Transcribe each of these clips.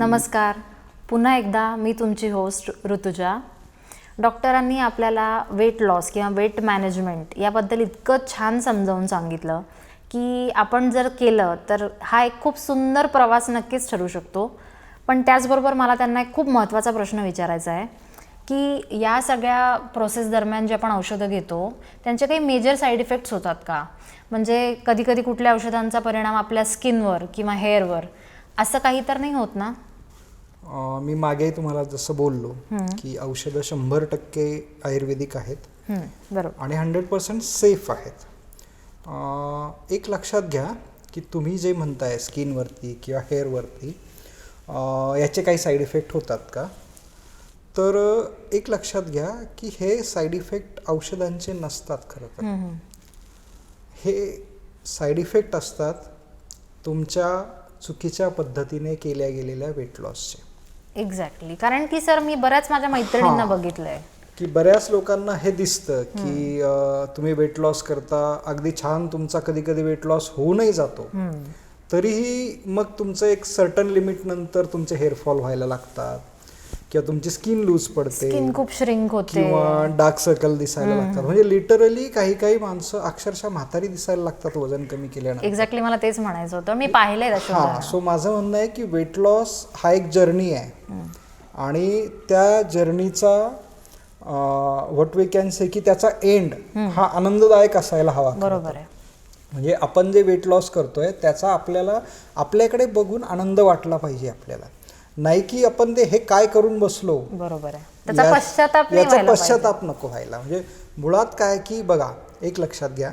नमस्कार. पुन्हा एकदा मी तुमची होस्ट ऋतुजा. डॉक्टरांनी आपल्याला वेट लॉस किंवा वेट मॅनेजमेंट याबद्दल इतकं छान समजावून सांगितलं की आपण जर केलं तर हा एक खूप सुंदर प्रवास नक्कीच ठरू शकतो. पण त्याचबरोबर मला त्यांना एक खूप महत्त्वाचा प्रश्न विचारायचा आहे की या सगळ्या प्रोसेस दरम्यान जे आपण औषधं घेतो त्यांचे काही मेजर साईड इफेक्ट्स होतात का? म्हणजे कधी कधी कुठल्या औषधांचा परिणाम आपल्या स्किनवर किंवा हेअरवर असं काही तर नाही होत ना? मी मागे तुम्हाला जसं बोललो की औषधं 100% आयुर्वेदिक आहेत बरोबर आणि 100% सेफ आहेत. एक लक्षात घ्या की तुम्ही जे म्हणताय स्किनवरती किंवा हेअरवरती याचे काही साईड इफेक्ट होतात का, तर एक लक्षात घ्या की हे साईड इफेक्ट औषधांचे नसतात. खरं तर हे साईड इफेक्ट असतात तुमच्या चुकीच्या पद्धतीने केल्या गेलेल्या वेट लॉसचे. एक्झॅक्टली. कारण की सर मी बऱ्याच माझ्या मैत्रिणींना बघितलंय की बऱ्याच लोकांना हे दिसतं की तुम्ही वेट लॉस करता, अगदी छान तुमचा कधी कधी वेट लॉस होऊनही जातो, तरीही मग तुमचं एक सर्टन लिमिट नंतर तुमचे हेअरफॉल व्हायला लागतात किंवा तुमची स्किन लूज पडते, स्किन खूप श्रिंक होते किंवा डार्क सर्कल दिसायला लागतात. म्हणजे लिटरली काही काही माणसं अक्षरशः म्हातारी दिसायला लागतात वजन कमी केल्यानंतर. एक्झॅक्टली. मला तेच म्हणायचं होतं. मी पाहिलंय तसं. सो माझं म्हणणं आहे की वेट लॉस हा एक जर्नी आहे आणि त्या जर्नीचा व्हॉट वी कॅन से की त्याचा एंड हा आनंददायक असायला हवा. बरोबर आहे. म्हणजे आपण जे वेट लॉस करतोय त्याचा आपल्याला आपल्याकडे बघून आनंद वाटला पाहिजे आपल्याला, नाही की आपण ते हे काय करून बसलो. बरोबर आहे. त्याचा पश्चाताप नाही याचा व्हायला पश्चाताप नको व्हायला. म्हणजे मुळात काय की बघा, एक लक्षात घ्या,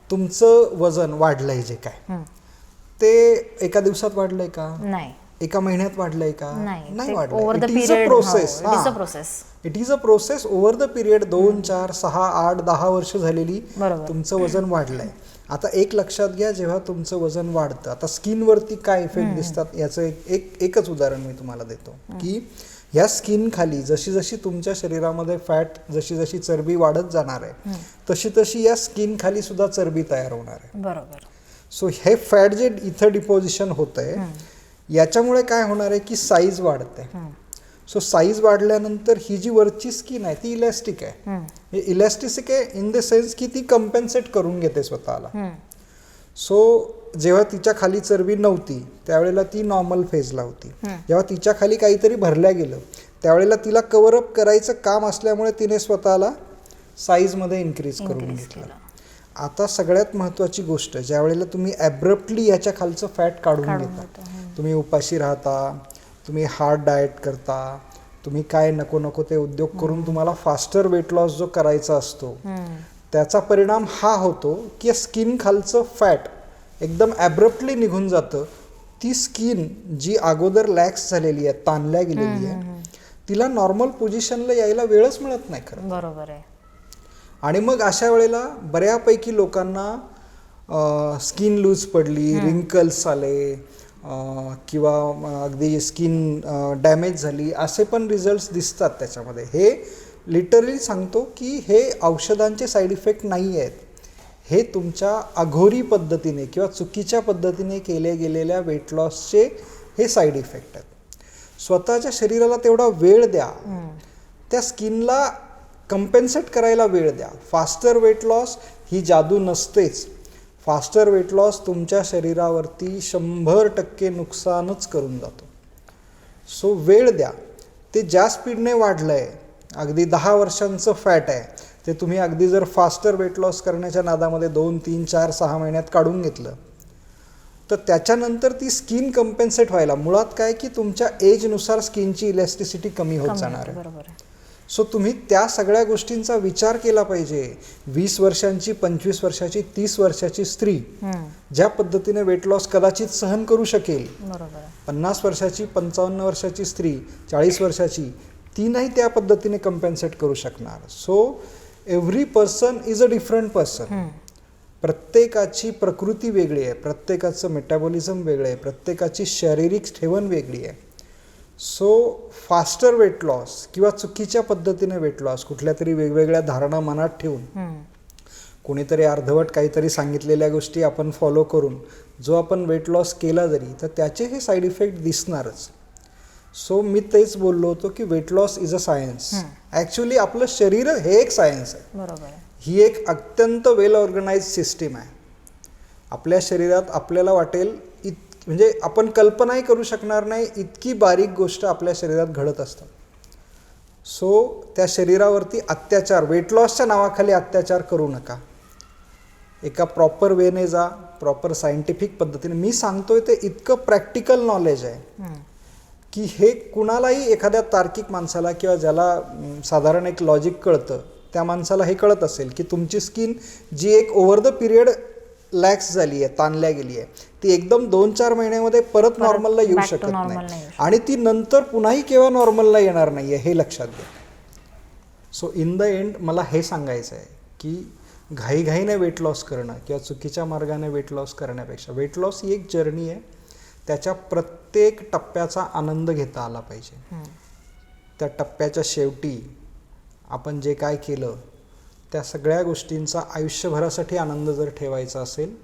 तुमचं वजन वाढलंय जे काय ते एका दिवसात वाढलंय का? नाही. एका महिन्यात वाढलंय का? नाही वाढलंय. Over the it is period. A process. It it is a process over the period. 2, 4, 6, 8, 10 वर्ष झालेली तुमचं वजन वाढलंय. आता एक लक्षात घ्या, जेव्हा तुमचं वजन वाढतं, आता स्किनवरती काय इफेक्ट दिसतात याचं एकच उदाहरण मी तुम्हाला देतो की या स्किन खाली जशी जशी तुमच्या शरीरामध्ये फॅट, जशी जशी चरबी वाढत जाणार आहे तशी तशी या स्किन खाली सुद्धा चरबी तयार होणार आहे. बरोबर. सो हे फॅट जे इथं डिपॉझिशन होतंय याच्यामुळे काय होणार आहे की साईज वाढते. सो साईज वाढल्यानंतर ही जी वरची स्किन आहे ती इलॅस्टिक आहे. इलॅस्टिक आहे इन द सेन्स की ती कम्पेन्सेट करून घेते स्वतःला. सो जेव्हा तिच्या खाली चरबी नव्हती त्यावेळेला ती नॉर्मल फेजला होती. जेव्हा तिच्या खाली काहीतरी भरल्या गेलं त्यावेळेला तिला कव्हरअप करायचं काम असल्यामुळे तिने स्वतःला साईजमध्ये इन्क्रीज करून घेतलं. आता सगळ्यात महत्त्वाची गोष्ट, ज्या वेळेला तुम्ही ॲब्रप्टली याच्या खालचं फॅट काढून घेता, तुम्ही उपाशी राहता, तुम्ही हार्ड डाएट करता, तुम्ही काय नको नको ते उद्योग करून तुम्हाला फास्टर वेट लॉस जो करायचा असतो त्याचा परिणाम हा होतो की स्किन खालचं फॅट एकदम ॲब्रप्टली निघून जातं. ती स्किन जी अगोदर लॅक्स झालेली आहे, ताणल्या गेलेली आहे, तिला नॉर्मल पोझिशनला यायला वेळच मिळत नाही. खरं बरोबर आहे. आणि मग अशा वेळेला बऱ्यापैकी लोकांना स्किन लूज पडली, रिंकल्स आले किंवा अगदी स्किन डॅमेज झाली, असे पण रिझल्ट्स दिसतात त्याच्यामध्ये. हे लिटरली सांगतो की हे औषधांचे साईड इफेक्ट नाही आहेत, हे तुमच्या अघोरी पद्धतीने किंवा चुकीच्या पद्धतीने केले गेलेल्या वेट लॉसचे हे साईड इफेक्ट आहेत. स्वतःच्या शरीराला तेवढा वेळ द्या, त्या स्किनला कम्पेन्सेट करायला वेळ द्या. फास्टर वेट लॉस ही जादू नसतेच. फास्टर वेट लॉस तुमच्या शरीरावरती 100% नुकसानच करून जातो. सो वेळ द्या. ते ज्या स्पीडने वाढलं आहे, अगदी 10 वर्षांचं फॅट आहे, ते तुम्ही अगदी जर फास्टर वेट लॉस करण्याच्या नादामध्ये 2, 3, 4, 6 महिन्यात काढून घेतलं तर त्याच्यानंतर ती स्किन कम्पेन्सेट व्हायला, मुळात काय की तुमच्या एजनुसार स्किनची इलॅस्टिसिटी कमी होत जाणार आहे. सो तुम्ही त्या सगळ्या गोष्टींचा विचार केला पाहिजे. 20 वर्षांची, 25 वर्षाची, 30 वर्षाची स्त्री ज्या पद्धतीने वेट लॉस कदाचित सहन करू शकेल, 50 वर्षाची, 55 वर्षाची स्त्री, 40 वर्षाची, ती नाही त्या पद्धतीने कम्पेन्सेट करू शकणार. So every person is a different person. प्रत्येकाची प्रकृती वेगळी आहे, प्रत्येकाचं मेटाबॉलिझम वेगळं आहे, प्रत्येकाची शारीरिक ठेवण वेगळी आहे. सो फास्टर वेट लॉस किंवा चुकीच्या पद्धतीने वेट लॉस, कुठल्या तरी वेगवेगळ्या धारणा मनात ठेवून कोणीतरी अर्धवट काहीतरी सांगितलेल्या गोष्टी आपण फॉलो करून जो आपण वेट लॉस केला जरी तर त्याचे हे साईड इफेक्ट दिसणारच. सो मी तेच बोललो होतो की weight loss is a science. Actually आपलं शरीर हे एक सायन्स आहे. बरोबर आहे. ही एक अत्यंत वेल ऑर्गनाइज सिस्टीम आहे. आपल्या शरीरात आपल्याला वाटेल म्हणजे आपण कल्पनाही करू शकणार नाही इतकी बारीक गोष्ट आपल्या शरीरात घडत असतात. सो त्या शरीरावरती अत्याचार, वेट लॉसच्या नावाखाली अत्याचार करू नका. एका प्रॉपर वेने जा, प्रॉपर सायंटिफिक पद्धतीने. मी सांगतोय ते इतकं प्रॅक्टिकल नॉलेज आहे की हे कुणालाही, एखाद्या तार्किक माणसाला किंवा ज्याला साधारण एक लॉजिक कळतं त्या माणसाला हे कळत असेल की तुमची स्किन जी एक ओव्हर द पिरियड लॅक्स झाली आहे, ताणल्या गेली आहे, ती एकदम 2-4 महिन्यामध्ये परत नॉर्मलला येऊ शकत नाही आणि ती नंतर पुन्हाही केव्हा नॉर्मलला येणार नाही आहे हे लक्षात घ्या. सो इन द एंड मला हे सांगायचं आहे की घाईघाईने वेट लॉस करणं किंवा चुकीच्या मार्गाने वेट लॉस करण्यापेक्षा वेट लॉस ही एक जर्नी आहे. त्याच्या प्रत्येक टप्प्याचा आनंद घेता आला पाहिजे. त्या टप्प्याच्या शेवटी आपण जे काय केलं त्या सगळ्या गोष्टींचा आयुष्यभरासाठी आनंद जर ठेवायचा असेल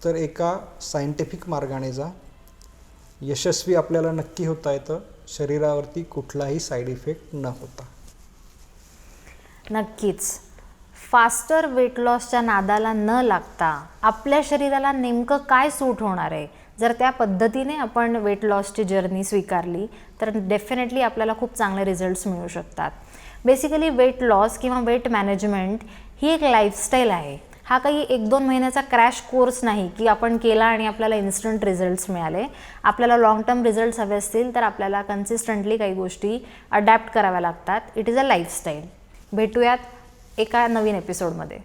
तर एका सायंटिफिक मार्गाने जा. यशस्वी आपल्याला नक्की होता येतं, शरीरावरती कुठलाही साईड इफेक्ट न होता. नक्कीच. फास्टर वेट लॉसच्या नादाला न लागता आपल्या शरीराला नेमकं काय सूट होणार आहे, जर त्या पद्धतीने आपण वेट लॉसची जर्नी स्वीकारली तर डेफिनेटली आपल्याला खूप चांगले रिझल्ट्स मिळू शकतात. बेसिकली वेट लॉस किंवा वेट मॅनेजमेंट ही एक लाईफस्टाईल आहे. हा काही 1-2 महिन्याचा क्रॅश कोर्स नाही की आपण केला आणि आपल्याला इन्स्टंट रिझल्ट्स मिळाले. आपल्याला लाँग टर्म रिझल्ट्स हवे असतील तर आपल्याला कन्सिस्टंटली काही गोष्टी अडॅप्ट कराव्या लागतात. It is a lifestyle. भेटूयात एका नवीन एपिसोडमध्ये.